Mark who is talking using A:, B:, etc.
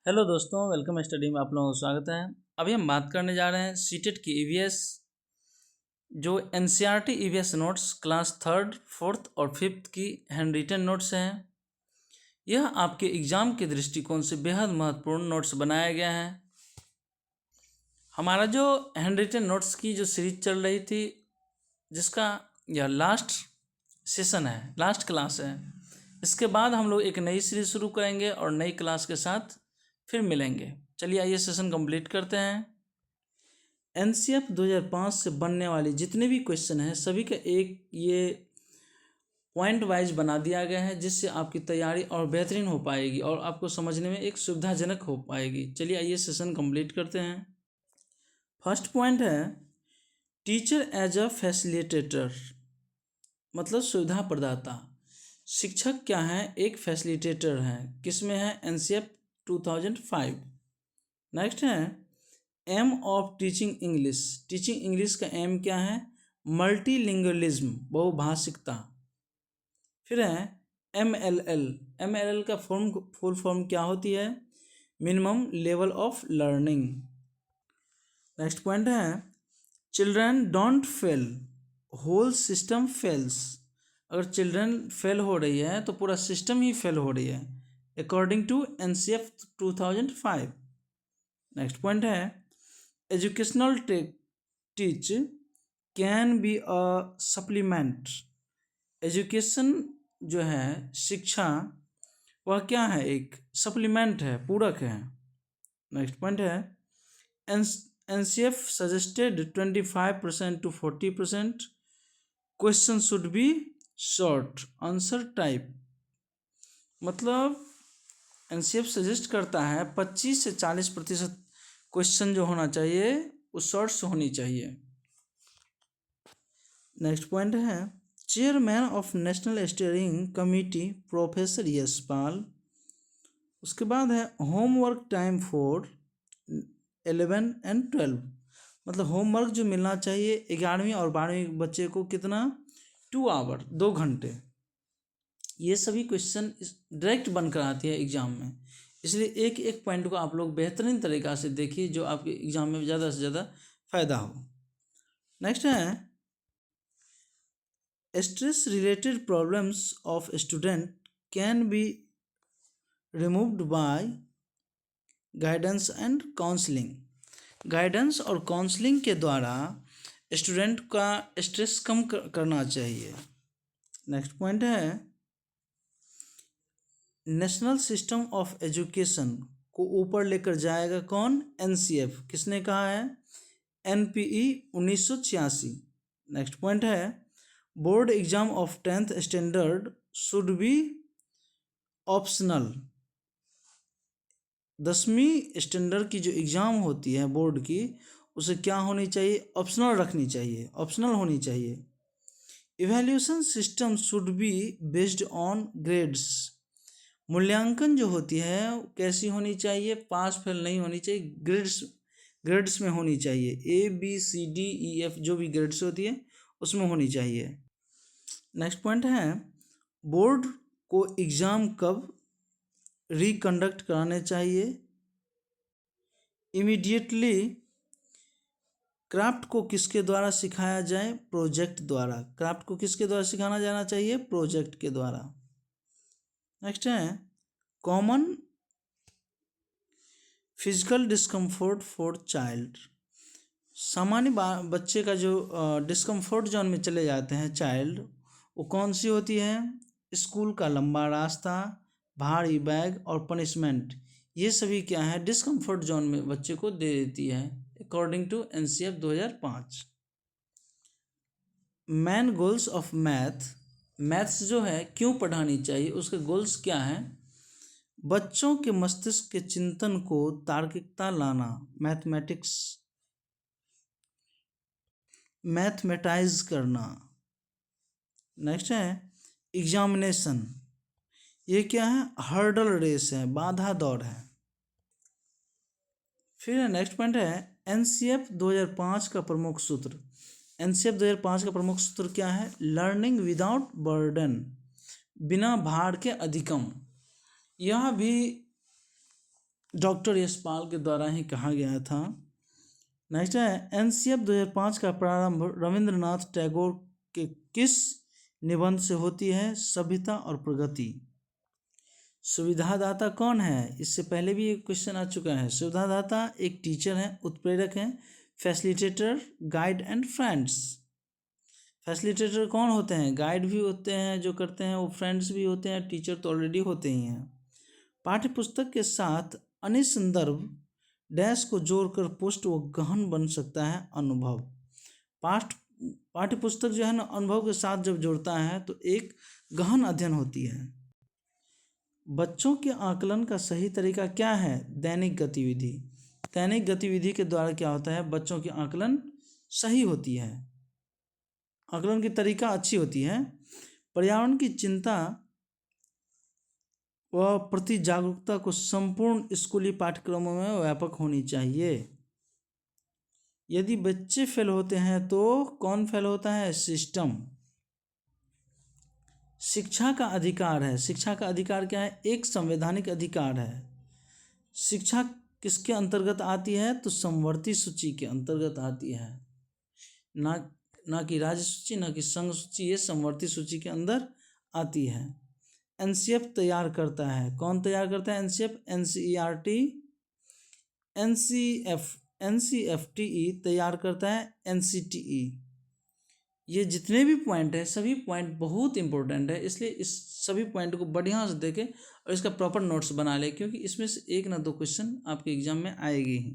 A: Hello दोस्तों, welcome study में आप लोगों का स्वागत है। अभी हम बात करने जा रहे हैं सीटेट की ईवीएस जो NCERT EVS notes class 3rd, 4th और 5th की हैंड रिटन नोट्स हैं। यह आपके एग्ज़ाम के दृष्टिकोण से बेहद महत्वपूर्ण नोट्स बनाया गया है। हमारा जो हैंड रिटन नोट्स की जो सीरीज चल रही थी, जिसका यह लास्ट सेशन है, लास्ट क्लास है। इसके बाद हम लोग एक नई सीरीज शुरू करेंगे और नई क्लास के साथ फिर मिलेंगे। चलिए आइए सेशन कंप्लीट करते हैं। एनसीएफ 2005 से बनने वाली जितने भी क्वेश्चन हैं सभी का एक ये पॉइंट वाइज बना दिया गया है, जिससे आपकी तैयारी और बेहतरीन हो पाएगी और आपको समझने में एक सुविधाजनक हो पाएगी। चलिए आइए सेशन कंप्लीट करते हैं। फर्स्ट पॉइंट है टीचर एज अ फैसिलिटेटर, मतलब सुविधा प्रदाता। शिक्षक क्या है? एक फैसिलिटेटर है। किस में है? एनसीएफ 2005। नेक्स्ट है aim of teaching English. Teaching English का एम क्या है? मल्टीलिंगुअलिज्म, बहुभाषिकता। फिर है एमएलएल। एमएलएल का फुल फॉर्म क्या होती है? Minimum level of learning. Next point है children don't fail, whole system fails. अगर चिल्ड्रन फेल हो रही है तो पूरा सिस्टम ही फेल हो रही है, according to NCF 2005। Next point है educational teach can be a supplement. Education जो है, शिक्षा, वह क्या है? एक सप्लीमेंट है, पूरक है। नेक्स्ट पॉइंट है NCF suggested 25% to 40%। Question should be short answer type. मतलब एनसीएफ सजेस्ट करता है 25 से 40% क्वेश्चन जो होना चाहिए वो शॉर्ट्स होनी चाहिए। नेक्स्ट पॉइंट है chairman of national steering committee professor Yashpal. उसके बाद है होमवर्क टाइम फॉर 11 and 12। मतलब होमवर्क जो मिलना चाहिए 11वीं और 12वीं बच्चे को कितना? 2 आवर, 2 घंटे। ये सभी क्वेश्चन डायरेक्ट बनकर आती है एग्जाम में, इसलिए एक एक पॉइंट को आप लोग बेहतरीन तरीक़ा से देखिए जो आपके एग्जाम में ज़्यादा से ज़्यादा फ़ायदा हो। नेक्स्ट है stress related problems of student can be removed by guidance and counselling. Guidance और काउंसलिंग के द्वारा स्टूडेंट का स्ट्रेस कम करना चाहिए। नेक्स्ट पॉइंट है नेशनल सिस्टम ऑफ एजुकेशन को ऊपर लेकर जाएगा कौन? एनसीएफ। किसने कहा है? एनपीई 1986। नेक्स्ट पॉइंट है board exam of 10th standard should be optional. 10वीं स्टैंडर्ड की जो एग्ज़ाम होती है बोर्ड की, उसे क्या होनी चाहिए? ऑप्शनल रखनी चाहिए, ऑप्शनल होनी चाहिए। Evaluation system should be based on grades. मूल्यांकन जो होती है कैसी होनी चाहिए? पास फेल नहीं होनी चाहिए, ग्रेड्स में होनी चाहिए। ABCDEF जो भी ग्रेड्स होती है उसमें होनी चाहिए। नेक्स्ट पॉइंट है बोर्ड को एग्ज़ाम कब रिकंडक्ट कराने चाहिए? इमीडिएटली। क्राफ्ट को किसके द्वारा सिखाया जाए? प्रोजेक्ट द्वारा। क्राफ्ट को किसके द्वारा सिखाना जाना चाहिए? प्रोजेक्ट के द्वारा। नेक्स्ट है कॉमन फिजिकल डिस्कम्फोर्ट फॉर चाइल्ड। सामान्य बच्चे का जो डिस्कम्फोर्ट जोन में चले जाते हैं चाइल्ड, वो कौन सी होती है? स्कूल का लंबा रास्ता, भारी बैग और पनिशमेंट। ये सभी क्या है? डिस्कम्फोर्ट जोन में बच्चे को दे देती है, according to NCF 2005। Main goals of maths जो है क्यों पढ़ानी चाहिए, उसके गोल्स क्या हैं? बच्चों के मस्तिष्क के चिंतन को तार्किकता लाना, मैथमेटाइज करना। नेक्स्ट है एग्जामिनेशन। ये क्या है? हर्डल रेस है, बाधा दौड़ है। फिर नेक्स्ट पॉइंट है एनसीएफ 2005 का प्रमुख सूत्र। एनसीएफ 2005 का प्रमुख सूत्र क्या है? लर्निंग विदाउट बर्डन, बिना भार के अधिगम। यह भी डॉक्टर यशपाल के द्वारा ही कहा गया था। नेक्स्ट है एनसीएफ 2005 का प्रारंभ रविंद्रनाथ टैगोर के किस निबंध से होती है? सभ्यता और प्रगति। सुविधादाता कौन है? इससे पहले भी एक क्वेश्चन आ चुका है। सुविधादाता एक टीचर है, उत्प्रेरक है, facilitator, guide and friends. Facilitator कौन होते हैं? गाइड भी होते हैं जो करते हैं, वो फ्रेंड्स भी होते हैं, टीचर तो ऑलरेडी होते ही हैं। पाठ्यपुस्तक के साथ अन्य संदर्भ डैश को जोड़कर पुष्ट व गहन बन सकता है अनुभव। पाठ्यपुस्तक जो है ना, अनुभव के साथ जब जोड़ता है तो एक गहन अध्ययन होती है। बच्चों के आकलन का सही तरीका क्या है? दैनिक गतिविधि। दैनिक गतिविधि के द्वारा क्या होता है? बच्चों की आकलन सही होती है, आकलन की तरीका अच्छी होती है। पर्यावरण की चिंता व प्रति जागरूकता को संपूर्ण स्कूली पाठ्यक्रमों में व्यापक होनी चाहिए। यदि बच्चे फेल होते हैं तो कौन फेल होता है? सिस्टम। शिक्षा का अधिकार है। शिक्षा का अधिकार क्या है? एक संवैधानिक अधिकार है। शिक्षा किसके अंतर्गत आती है? तो समवर्ती सूची के अंतर्गत आती है, ना कि राज्य सूची, ना कि संघ सूची, ये समवर्ती सूची के अंदर आती है। एनसीएफ तैयार करता है। कौन तैयार करता है? एनसीएफ, एनसीईआरटी, एनसीएफटीई तैयार करता है, एनसीटीई। ये जितने भी पॉइंट है, सभी पॉइंट बहुत इंपॉर्टेंट है, इसलिए इस सभी पॉइंट को बढ़िया से देखें और इसका प्रॉपर नोट्स बना ले, क्योंकि इसमें से एक ना दो क्वेश्चन आपके एग्जाम में आएगी ही।